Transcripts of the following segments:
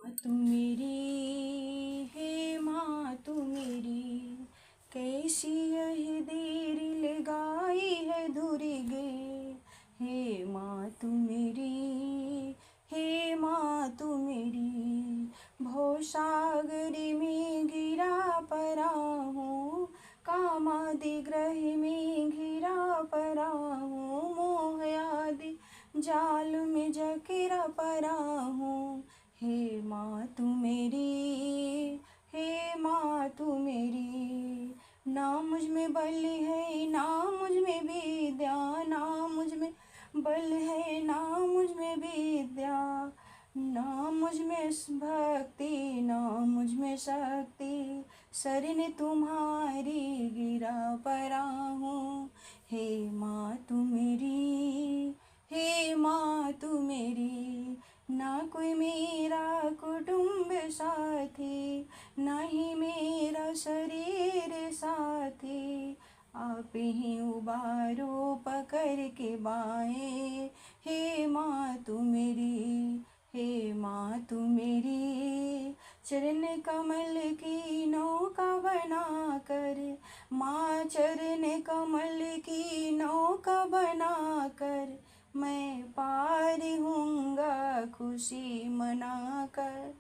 तू मेरी हे माँ तू मेरी, कैसी यह देर लगाई है दूरी गे। हे माँ तू मेरी, हे माँ तू मेरी, भवसागर में गिरा पड़ा हूँ, कामादि ग्रह में घिरा पड़ा हूँ, मोह आदि जाल में जकड़ा पड़ा हूँ। हे माँ तू मेरी, हे माँ तू मेरी, ना मुझ में बल है ना मुझ में विद्या, ना मुझ में बल है ना मुझ में विद्या, ना मुझ में भक्ति ना मुझ में शक्ति, शरण तुम्हारी गिरा पड़ा हूँ। हे माँ तू मेरी, हे माँ तू मेरी, ना कोई मेरा कुटुंब साथी, ना ही मेरा शरीर साथी, आप ही उबारो पकड़ के बाएं। हे माँ तू मेरी, हे माँ तू मेरी, चरण कमल की नौका बना कर, माँ चरण कमल की नौका बना कर, मैं पार होऊंगा खुशी मना कर,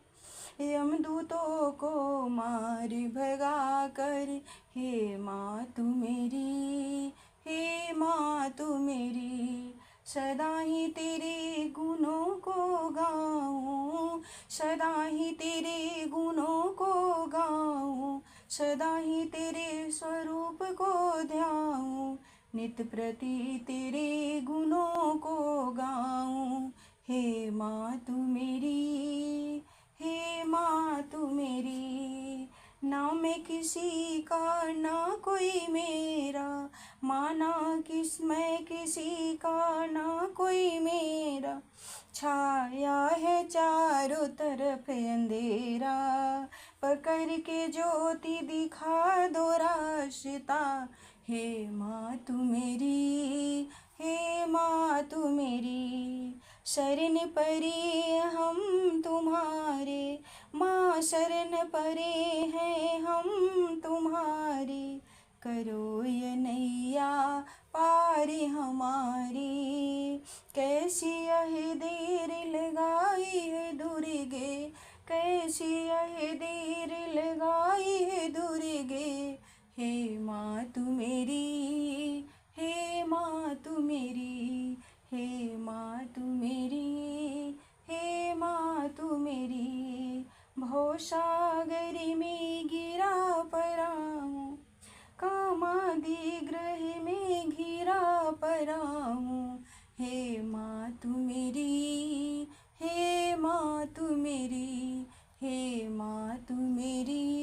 यमदूतों को मार भगा कर। हे माँ तू मेरी, हे माँ तू मेरी, सदा ही तेरे गुणों को गाऊं, सदा ही तेरे गुणों को गाऊं, सदा ही तेरे स्वरूप को ध्याऊं, नित प्रति तेरे गुणों को गाऊं। हे माँ तू मेरी, हे माँ तू मेरी, ना मैं किसी का ना कोई मेरा, माना मैं किसी का ना कोई मेरा, छाया है चारों तरफ अंधेरा, पकड़ के ज्योति दिखा दो रास्ता। हे माँ तू मेरी, हे माँ तू मेरी, शरण परे हम तुम्हारे, माँ शरण परे हैं हम तुम्हारे, करो ये नैया पार हमारी, कैसी यह देर लगाई है दूरी गे, कैसी यह देर लगाई है दूरी गे। हे माँ तू मेरी, हे माँ तू मेरी, हे माँ तू मेरी, हे माँ तू मेरी, भवसागर में गिरा पड़ा हूँ, कामादि ग्रह में घिरा पड़ा हूँ। हे माँ तू मेरी, हे माँ तू मेरी, हे माँ तू मेरी।